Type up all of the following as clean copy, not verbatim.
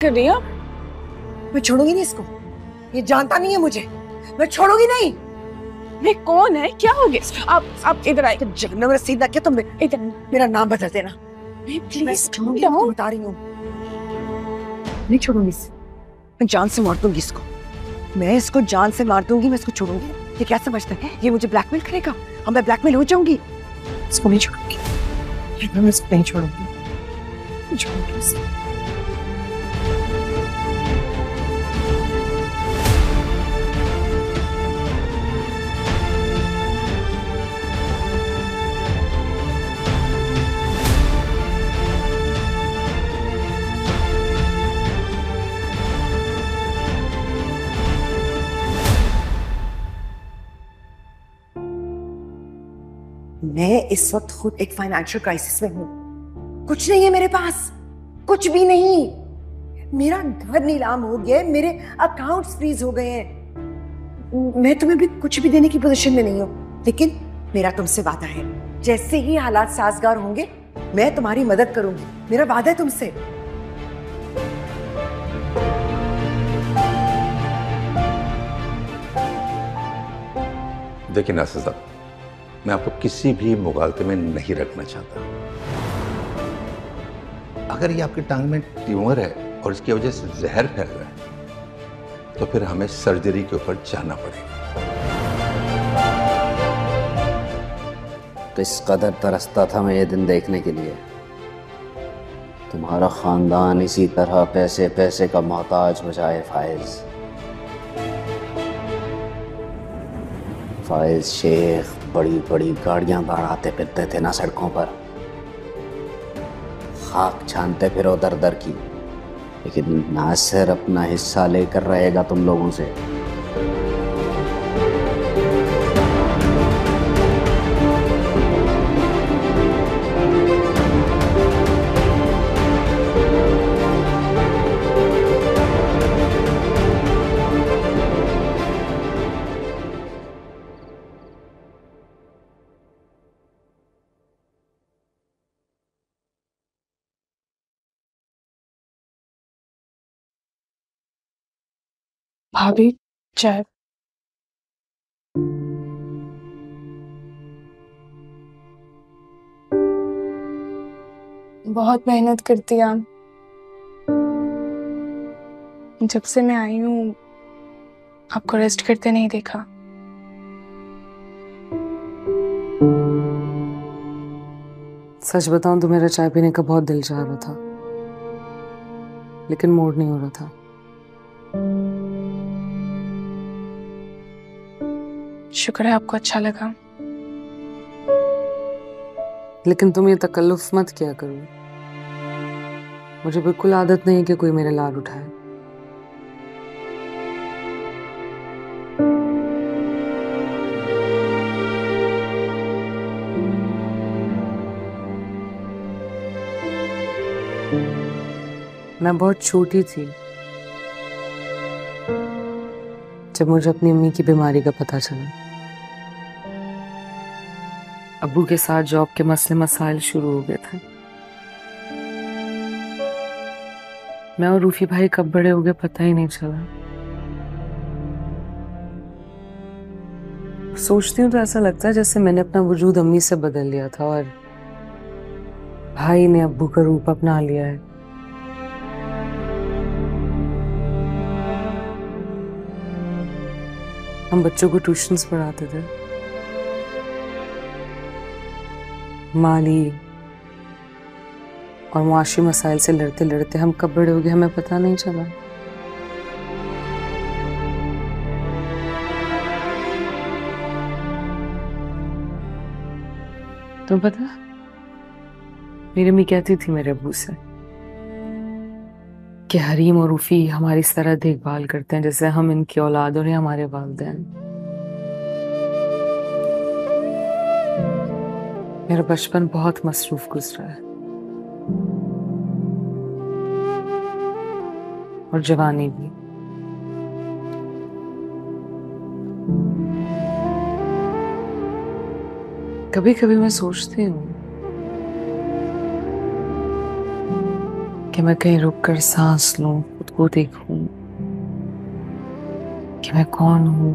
कर रही हो? मैं छोड़ूंगी नहीं इसको, ये जानता नहीं है मुझे, मैं छोड़ूंगी नहीं। ये कौन है? क्या हो गया? आप इधर आए। जब मेरा सीधा किया तो इधर मेरा नाम बदल देना। प्लीज छोड़ूंगी, तो बता रही हूँ, नहीं छोड़ूंगी इसे। मैं जान से मार दूंगी इसको, मैं इसको जान से मार दूंगी, मैं इसको छोड़ूंगी। ये क्या समझता है, ये मुझे ब्लैकमेल करेगा और मैं ब्लैकमेल हो जाऊंगी। इसको नहीं छोड़ूंगी, मैं इसको नहीं छोड़ूंगी, नहीं छोड़ूंगी इसको। मैं इस वक्त खुद एक फाइनेंशियल क्राइसिस में हूं, कुछ नहीं है मेरे पास, कुछ भी नहीं। मेरा घर नीलाम हो गया, मेरे अकाउंट्स फ्रीज हो गए हैं। मैं तुम्हें भी कुछ भी देने की पोजीशन में नहीं हूं, लेकिन मेरा तुमसे वादा है, जैसे ही हालात साजगार होंगे मैं तुम्हारी मदद करूंगी, मेरा वादा है तुमसे। देखिए नासिर साहब, मैं आपको किसी भी मुगालते में नहीं रखना चाहता। अगर ये आपकी टांग में ट्यूमर है और इसकी वजह से जहर फैल रहा है तो फिर हमें सर्जरी के ऊपर जाना पड़ेगा। किस कदर तरसता था मैं ये दिन देखने के लिए। तुम्हारा खानदान इसी तरह पैसे पैसे का मोहताज हो जाए फाइज। फाइज शेख बड़ी बड़ी गाड़ियां दौड़ाते फिरते थे ना सड़कों पर, खाक छानते फिरो दर दर की, लेकिन नासिर अपना हिस्सा लेकर रहेगा तुम लोगों से। भाभी चाय। बहुत मेहनत करती आप। जब से मैं आई हूँ आपको रेस्ट करते नहीं देखा। सच बताऊं तो मेरा चाय पीने का बहुत दिल चाह रहा था, लेकिन मूड नहीं हो रहा था। शुक्र है आपको अच्छा लगा। लेकिन तुम ये तकल्लुफ मत किया करो, मुझे बिल्कुल आदत नहीं है कि कोई मेरे लाड उठाए। मैं बहुत छोटी थी जब मुझे अपनी अम्मी की बीमारी का पता चला। अब्बू के साथ जॉब के मसले मसाइल शुरू हो गए थे। मैं और रूफी भाई कब बड़े हो गए पता ही नहीं चला। सोचती हूँ तो ऐसा लगता है जैसे मैंने अपना वजूद अम्मी से बदल लिया था और भाई ने अब्बू का रूप अपना लिया है। हम बच्चों को ट्यूशन्स पढ़ाते थे, माली और मुआशी मसाइल से लड़ते लड़ते हम कब बड़े हो गए हमें पता नहीं चला। तुम पता, मेरी अम्मी कहती थी मेरे अब्बू से कि हरीम और रूफी हमारी इस तरह देखभाल करते हैं जैसे हम इनकी औलाद और हमारे वालिदैन। मेरा बचपन बहुत मसरूफ गुजरा है और जवानी भी। कभी कभी मैं सोचती हूँ कि मैं कहीं रुककर सांस लूं, खुद को देखूं कि मैं कौन हूं,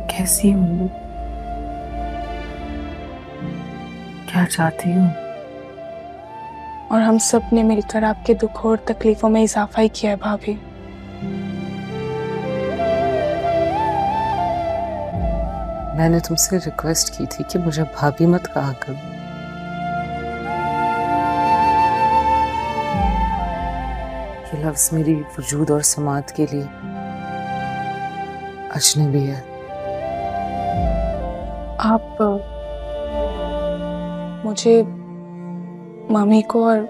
कैसी हूं, क्या चाहती हूँ। और हम सब ने मिलकर आपके दुख और तकलीफों में इजाफा ही किया है भाभी। मैंने तुमसे रिक्वेस्ट की थी कि मुझे भाभी मत कहा करो। ये लफ्ज मेरी वजूद और समात के लिए अजनबी है। आप मुझे, मामी को और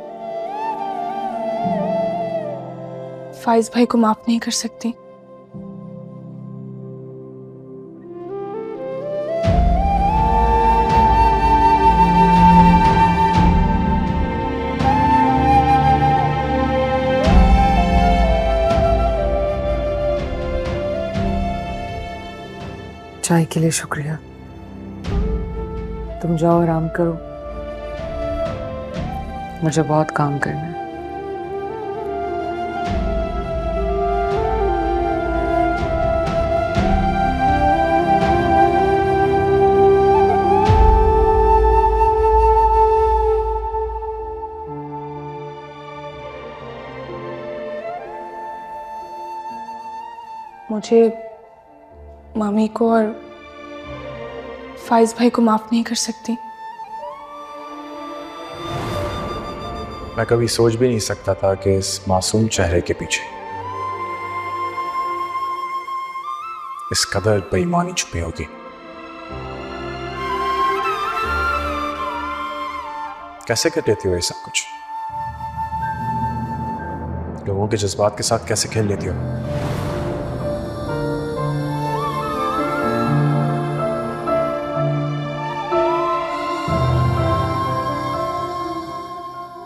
फाइज भाई को माफ नहीं कर सकती? चाय के लिए शुक्रिया। तुम जाओ, आराम करो, मुझे बहुत काम करना है। मुझे मामी को और फाइज भाई को माफ नहीं कर सकती? मैं कभी सोच भी नहीं सकता था कि इस मासूम चेहरे के पीछे इस कदर बेईमानी छुपी होगी। कैसे कर लेती हो ये सब कुछ? लोगों के जज्बात के साथ कैसे खेल लेती हो?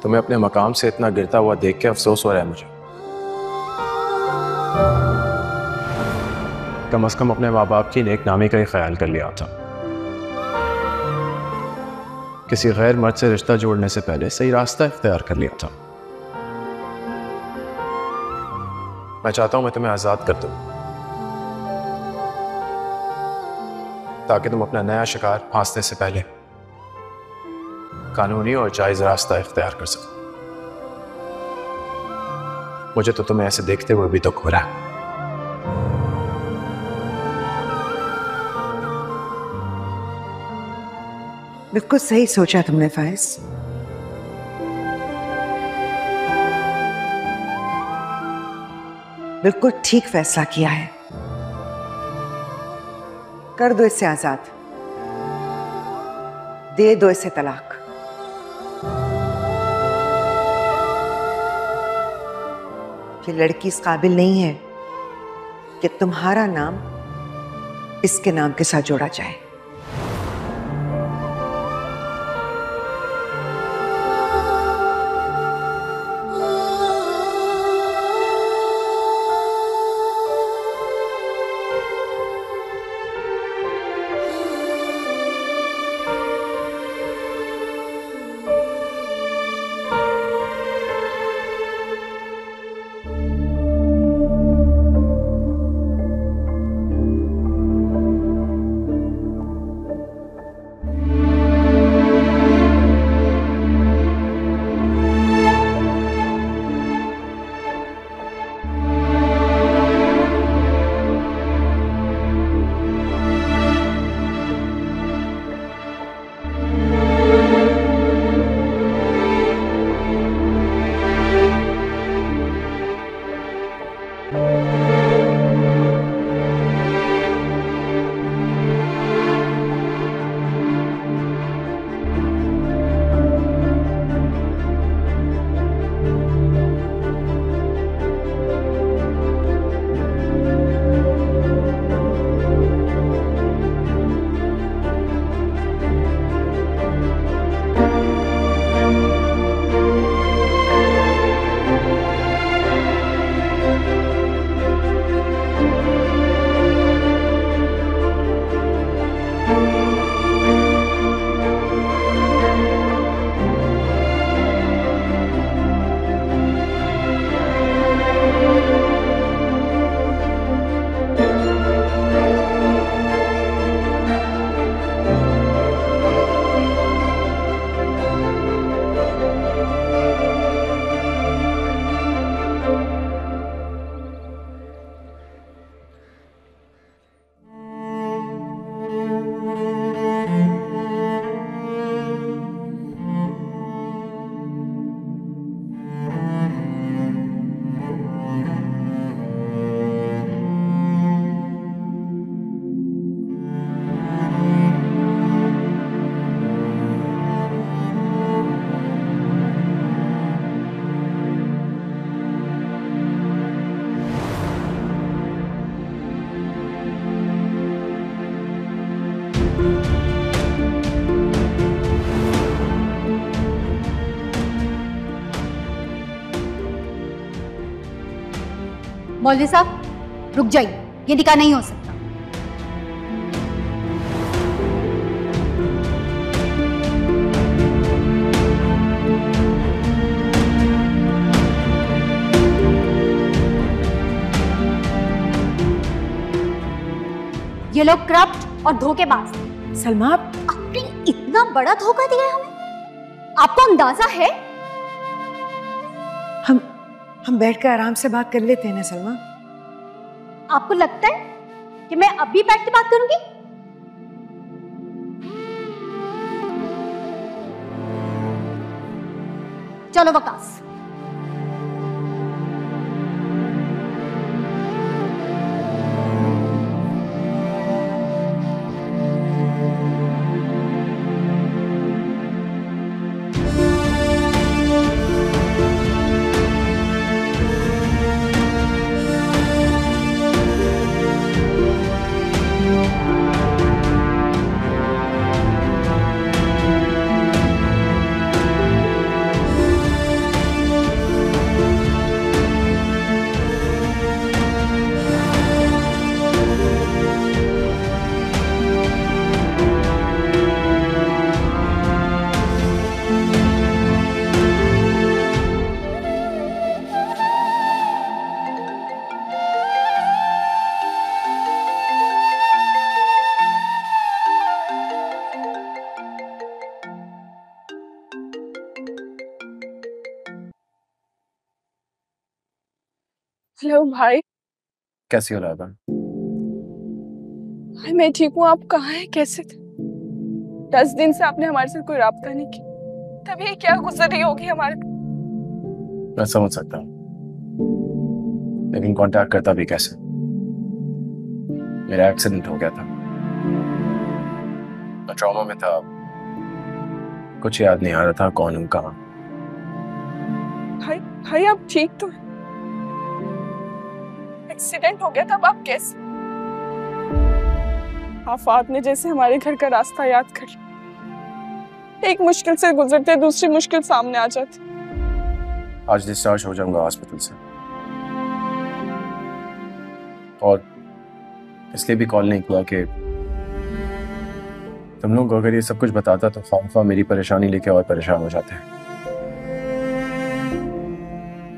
तुम्हें अपने मकाम से इतना गिरता हुआ देख के अफसोस हो रहा है मुझे। कम से कम अपने माँ बाप की नेक नामी का ही ख्याल कर लिया था। किसी गैर मर्द से रिश्ता जोड़ने से पहले सही रास्ता इख्तियार कर लिया था। मैं चाहता हूं मैं तुम्हें आजाद कर दूं ताकि तुम अपना नया शिकार फांसने से पहले कानूनी और जायज रास्ता इख्तियार कर सको। मुझे तो तुम्हें ऐसे देखते हुए भी दुख हो रहा है। बिल्कुल सही सोचा तुमने फाइज। बिल्कुल ठीक फैसला किया है। कर दो इसे आजाद, दे दो इसे तलाक। ये लड़की इस काबिल नहीं है कि तुम्हारा नाम इसके नाम के साथ जोड़ा जाए। मौलवी साहब रुक जाइए, ये निकाह नहीं हो सकता। ये लोग करप्ट और धोखेबाज। सलमा, आपने इतना बड़ा धोखा दिया है हमें, आपको अंदाजा है? हम बैठकर आराम से बात कर लेते हैं ना सलमा। आपको लगता है कि मैं अभी बैठ के बात करूंगी? चलो वकास। हेलो भाई। कैसी हो राधा? भाई मैं ठीक हूँ, आप कहाँ हैं, कैसे थे? 10 दिन से आपने हमारे साथ कोई राब्ता नहीं किया, तभी क्या गुजर रही होगी हमारे। मैं समझ सकता हूँ, लेकिन कांटेक्ट करता भी कैसे? मेरा एक्सीडेंट हो गया था, मैं ट्रॉमा में था, कुछ याद नहीं आ रहा था कौन हूँ कहाँ। भाई आप ठीक तो हैं? एक्सीडेंट हो गया था, अब आप कैसे? आफात ने जैसे हमारे घर का रास्ता याद कर लिया। एक मुश्किल से गुजरते दूसरी मुश्किल सामने आ जाती। आज डिस्चार्ज हो जाऊंगा हॉस्पिटल से, और इसलिए भी कॉल नहीं किया कि तुम लोग अगर ये सब कुछ बताता तो खामखा मेरी परेशानी लेके और परेशान हो जाते हैं।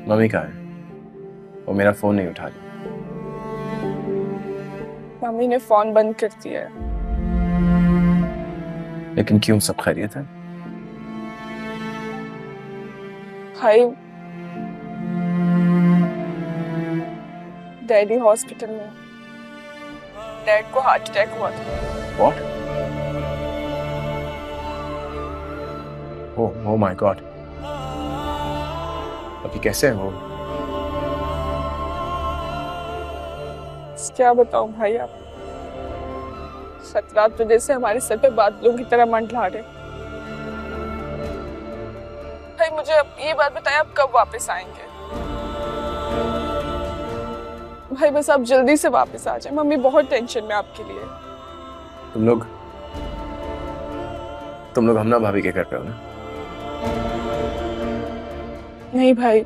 मम्मी कहाँ है? वो मेरा फोन नहीं उठा रही। मम्मी ने फोन बंद कर दिया है। लेकिन क्यों, सब खैरियत है? भाई डैडी हॉस्पिटल में, डैड को हार्ट अटैक हुआ था। What? Oh my God. अभी कैसे है वो? क्या बताऊं भाई, आप रात वजह से हमारे सर पे बादलों की तरह मंडला रहे। भाई मुझे अब ये बात बताएं, आप कब वापस आएंगे? भाई बस आप जल्दी से वापस आ जाए, मम्मी बहुत टेंशन में आपके लिए। तुम लोग हमना भाभी के घर पे हो ना? नहीं भाई,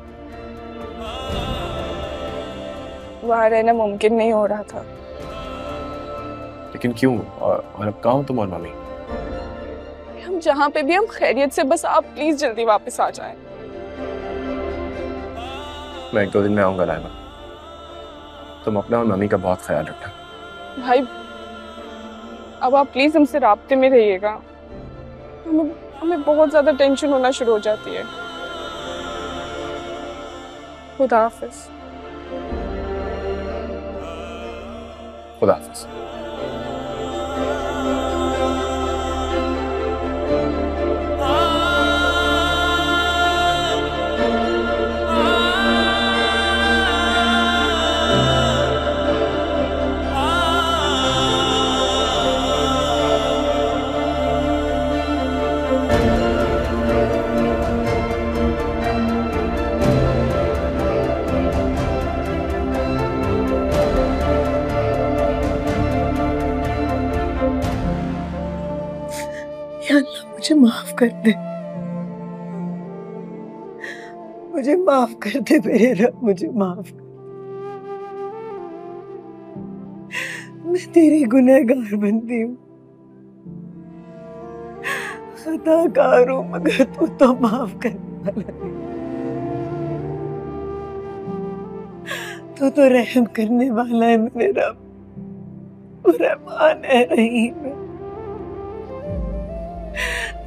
वहां रहना मुमकिन नहीं हो रहा था। लेकिन क्यों? और अब कहाँ हो तुम और मम्मी? हम जहाँ पे भी, हम खैरियत से, बस आप प्लीज जल्दी वापस आ जाएं। मैं 1-2 दिन में आऊंगा लाइबा। तुम अपना और मम्मी का बहुत ख्याल रखना। भाई अब आप प्लीज हमसे राब्ते में रहिएगा, हमें बहुत ज्यादा टेंशन होना शुरू हो जाती है। खुदा हाफिज। खुदा हाफिज। मुझे माफ कर दे, मुझे माफ कर दे मेरे रब, मुझे माफ कर। मैं तेरी गुनहगार बनती हूँ, खताकार हूँ, मगर तू तो माफ करने वाला है। तू तो रहम करने वाला है मेरे रब, तू रहमान है रहीम है।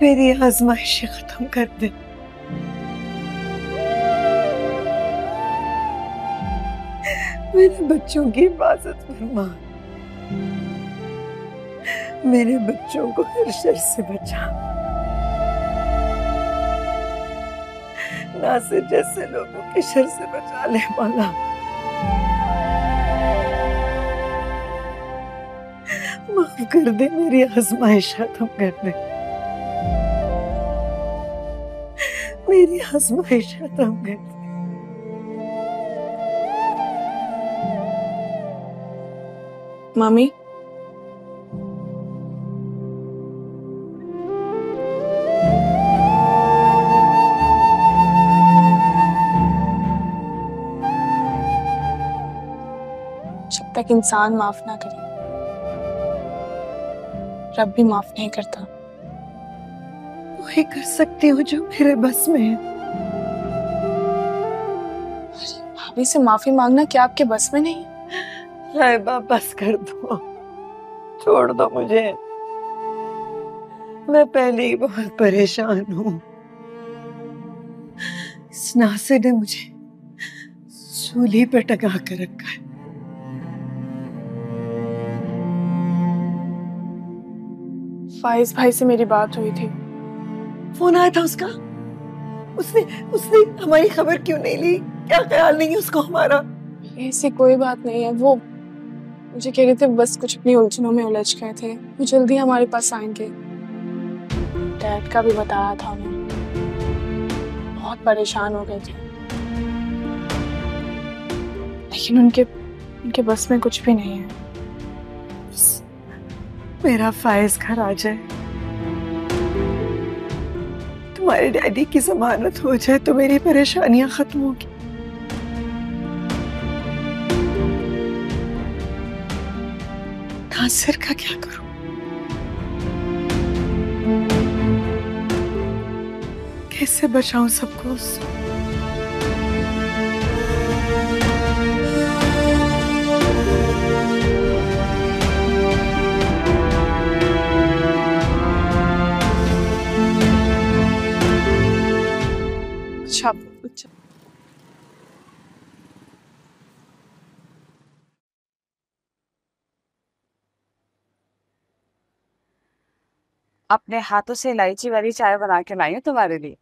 मेरी आजमाइश खत्म कर दे। मेरे बच्चों की हिफाजत फरमा, मेरे बच्चों को हर शर से बचा। नासिर जैसे लोगों के शर से बचा ले मौला। माफ कर दे, मेरी आजमाइश खत्म कर दे, मेरी आजमाइश खत्म कर दे। मम्मी, जब तक इंसान माफ ना करे, रब भी माफ नहीं करता। वही कर सकती हूँ जो मेरे बस में है। भाभी से माफी मांगना क्या आपके बस में नहीं है? रायबा बस कर दो, छोड़ दो मुझे। मैं पहले ही बहुत परेशान हूँ। इस नासिर ने मुझे सूली पे टका कर रखा है। फाइज भाई से मेरी बात हुई थी। फोन आया था उसका? उसने उसने हमारी खबर क्यों नहीं ली? क्या ख्याल नहीं है उसको हमारा? ऐसी कोई बात नहीं है। वो मुझे कह रहे थे बस कुछ अपनी उलझनों में उलझ गए थे, वो जल्दी हमारे पास आएंगे। डैड का भी बताया था उन्हें, बहुत परेशान हो गए थे, लेकिन उनके बस में कुछ भी नहीं है। मेरा फायज घर आ जाए, तुम्हारे डैडी की जमानत हो जाए तो मेरी परेशानियां खत्म होगी। नासिर का क्या करूं? कैसे बचाऊं सबको उससे? अच्छा, अपने हाथों से इलायची वाली चाय बना के लाई हूँ तुम्हारे लिए।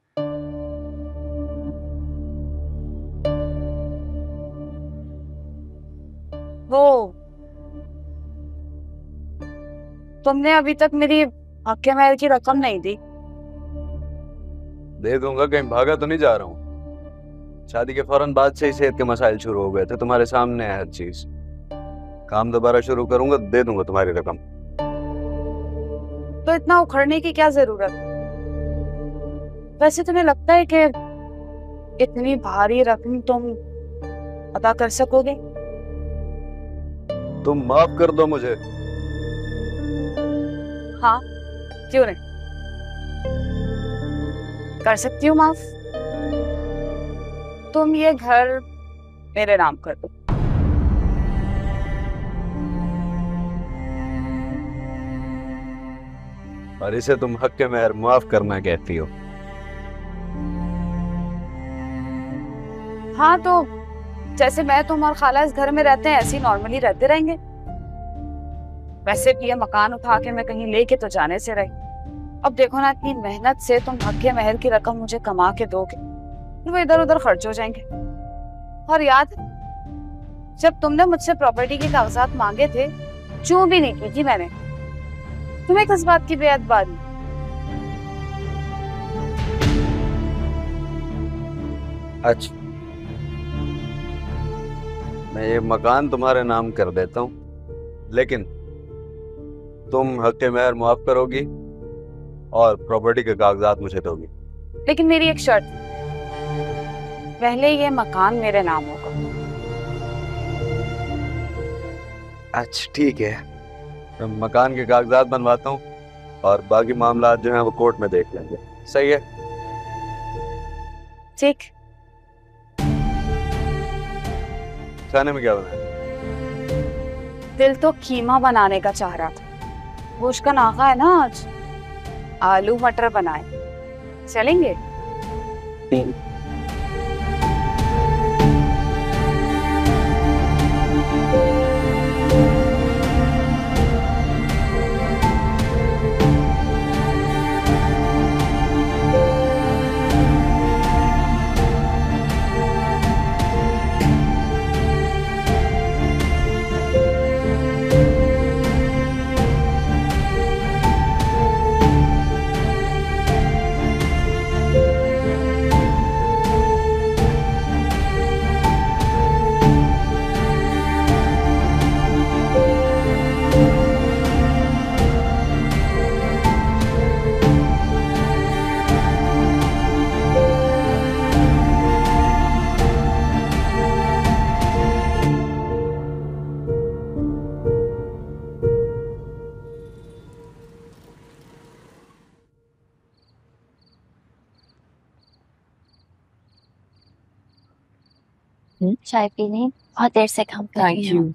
वो तुमने अभी तक मेरी हक्के महल की रकम नहीं दी। दे दूंगा, कहीं भागा तो नहीं जा रहा हूँ। शादी के फौरन बाद से ही सेहत के मसाइल शुरू हो गए थे, तुम्हारे सामने है हर चीज। काम दोबारा शुरू करूंगा, दे दूंगा तुम्हारी रकम। तो इतना उखड़ने की क्या जरूरत? वैसे तुम्हें लगता है कि इतनी भारी रकम तुम अदा कर सकोगे? तुम माफ कर दो मुझे। हाँ, क्यों नहीं, कर सकती हूँ माफ। तुम ये घर मेरे नाम कर दो। और इसे तुम हक के मेहर माफ करना कहती हो? हाँ, तो जैसे मैं तुम और खाला इस घर में रहते हैं ऐसे ही नॉर्मली रहते रहेंगे। वैसे भी ये मकान उठा के मैं कहीं लेके तो जाने से रही। अब देखो ना, इतनी मेहनत से तुम हक्के महर की रकम मुझे कमा के दोगे, वो इधर उधर खर्च हो जाएंगे। और याद, जब तुमने मुझसे प्रॉपर्टी के कागजात मांगे थे, चूं भी नहीं की थी मैंने। तुम्हें किस बात की बेअदबारी? अच्छा, मैं ये मकान तुम्हारे नाम कर देता हूँ, लेकिन तुम हक्के मेहर माफ करोगी और प्रॉपर्टी के कागजात मुझे दोगी। लेकिन मेरी एक शर्त, पहले ये मकान मेरे नाम होगा, अच्छा ठीक है। मैं मकान के कागजात बनवाता हूँ और बाकी मामला जो है वो कोर्ट में देख लेंगे। सही है? ठीक। खाने में क्या बनाया? दिल तो कीमा बनाने का चाह रहा था, वो उसका नागा है ना आज, आलू मटर बनाए, चलेंगे? चाय पीने बहुत देर से काम कर रही हूँ।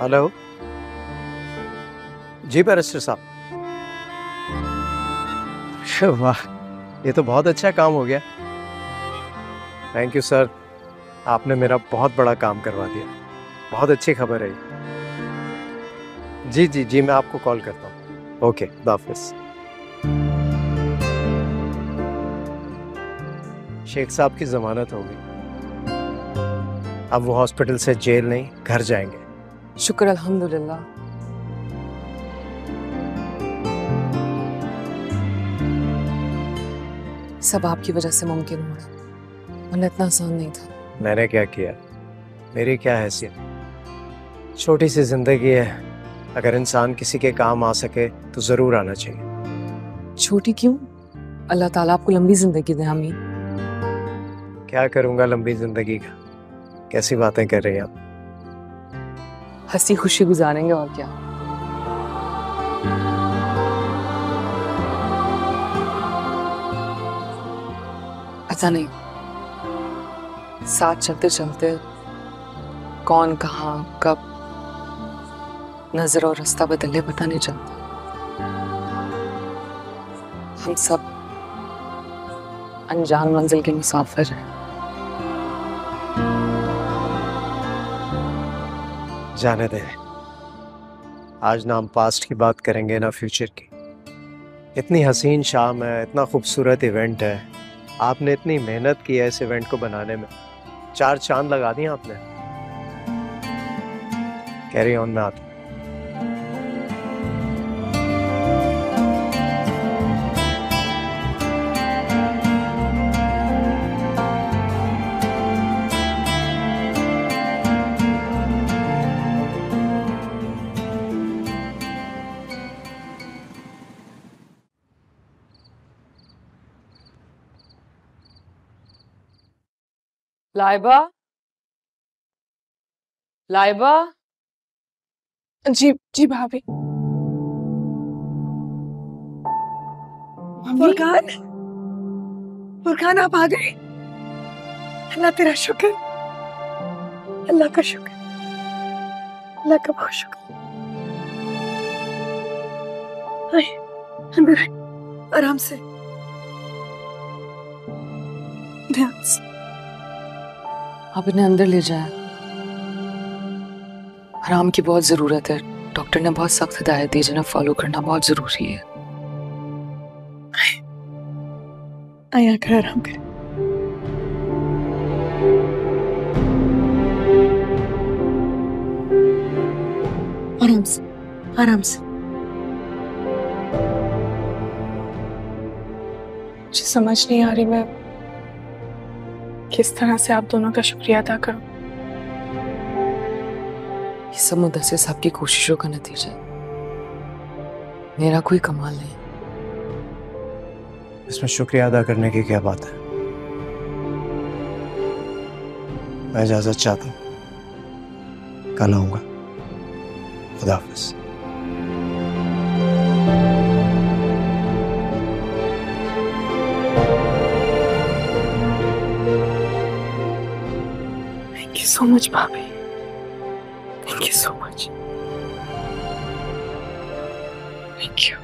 हेलो जी बैरिस्टर साहब। वाह, ये तो बहुत अच्छा काम हो गया। थैंक यू सर, आपने मेरा बहुत बड़ा काम करवा दिया। बहुत अच्छी खबर है। जी जी जी, मैं आपको कॉल करता हूँ। ओके, खुदा हाफिज़। शेख साहब की जमानत हो गई, अब वो हॉस्पिटल से जेल नहीं घर जाएंगे। शुक्र अल्हम्दुलिल्लाह। सब आपकी वजह से मुमकिन हुआ, वरना इतना आसान नहीं था। मैंने क्या किया? मेरी क्या हैसियत? छोटी सी जिंदगी है, अगर इंसान किसी के काम आ सके तो जरूर आना चाहिए। छोटी क्यों? अल्लाह ताला आपको लंबी जिंदगी दे। आमीन। क्या करूंगा लंबी जिंदगी का? कैसी बातें कर रही हैं आप? हंसी खुशी गुजारेंगे और क्या। पता नहीं, साथ चलते चलते कौन कहाँ कब नजर और रास्ता बदले पता नहीं चलता। हम सब अनजान मंजिल के मुसाफिर हैं। जाने दे, आज ना हम पास्ट की बात करेंगे ना फ्यूचर की। इतनी हसीन शाम है, इतना खूबसूरत इवेंट है, आपने इतनी मेहनत की है इस इवेंट को बनाने में, 4 चांद लगा दिए आपने। कैरी ऑन में आता। लाइबा, लाइबा। जी जी भाभी। फुरकान, फुरकान आप आ गए। अल्लाह तेरा शुक्र, अल्लाह का शुक्र, अल्लाह का बहुत शुक्र। आए, अंदर आए, आराम से, ध्यान से। आप इन्हें अंदर ले जाएं। आराम की बहुत जरूरत है। डॉक्टर ने बहुत सख्त हिदायत दी, जिन्हें फॉलो करना बहुत जरूरी है। आए, आकर आराम करें। आराम से, आराम से। मुझे समझ नहीं आ रही मैं किस तरह से आप दोनों का शुक्रिया अदा करूं। ये सब मुद्दसिर साहब की कोशिशों का नतीजा है। मेरा कोई कमाल नहीं। इसमें शुक्रिया अदा करने की क्या बात है। मैं इजाजत चाहता हूँ, कल आऊंगा। खुदा हाफिज। Thank you so much, भाभी। Thank you so much. Thank you.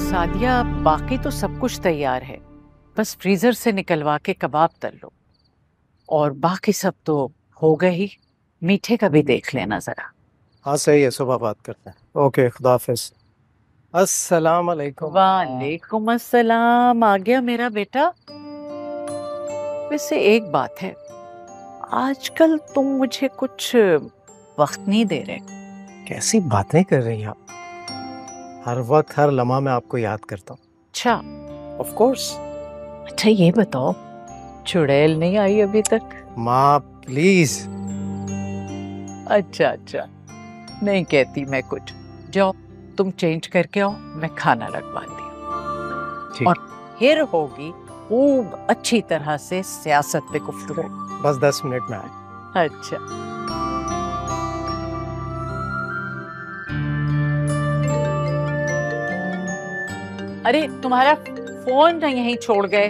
Sadia, बाकी तो सब कुछ तैयार है, बस फ्रीजर से निकलवा के कबाब तल लो। और बाकी सब तो हो गए ही। मीठे का भी देख लेना जरा। हाँ सही है, सुबह बात करते हैं। ओके, खुदा हाफिज। अस्सलाम वालेकुम। वालेकुम अस्सलाम। आ गया मेरा बेटा। वैसे एक बात है, आजकल तुम मुझे कुछ वक्त नहीं दे रहे। कैसी बातें कर रही हैं आप? हर वक्त हर लम्हा मैं आपको याद करता हूँ। अच्छा, ऑफ कोर्स। अच्छा ये बताओ, चुड़ैल नहीं आई अभी तक? माँ प्लीज। अच्छा अच्छा, नहीं कहती मैं कुछ। जाओ तुम चेंज करके आओ, मैं खाना रखवाती हूँ। और फिर होगी खूब अच्छी तरह से सियासत पे गुफ्तगू। बस 10 मिनट में आए। अच्छा। अरे तुम्हारा फोन ना यहीं छोड़ गए।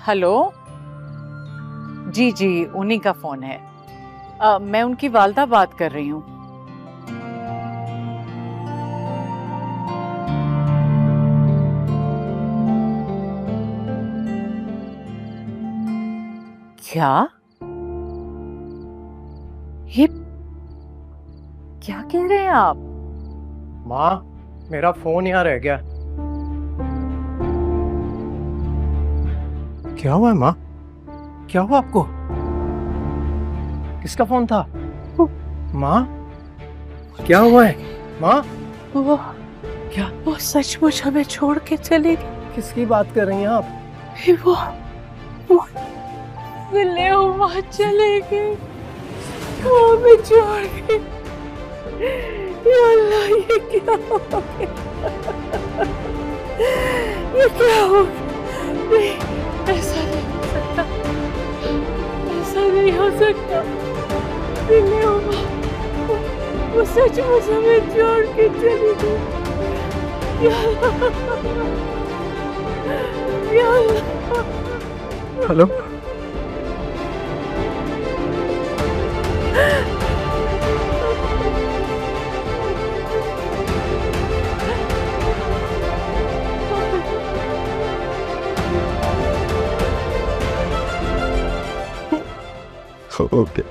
हेलो, जी जी उन्हीं का फोन है। मैं उनकी वालदा बात कर रही हूँ। क्या? ये क्या कह रहे हैं आप? माँ, मेरा फोन यहाँ रह गया। क्या हुआ है माँ? क्या हुआ आपको? किसका फोन था? माँ क्या हुआ है माँ? वो क्या वो सचमुच हमें छोड़ के चले गए? किसकी बात कर रही हैं आप? वो मिले हुआ चले गए, वो हमें छोड़ के। या अल्लाह, ये क्या हो गया? ये क्या हो गया? नहीं, ऐसा नहीं हो सकता, ऐसा नहीं हो सकता। मिले हुआ वो सचमुच हमें छोड़ के चली गई। या अल्लाह, या अल्लाह। Hello, okay.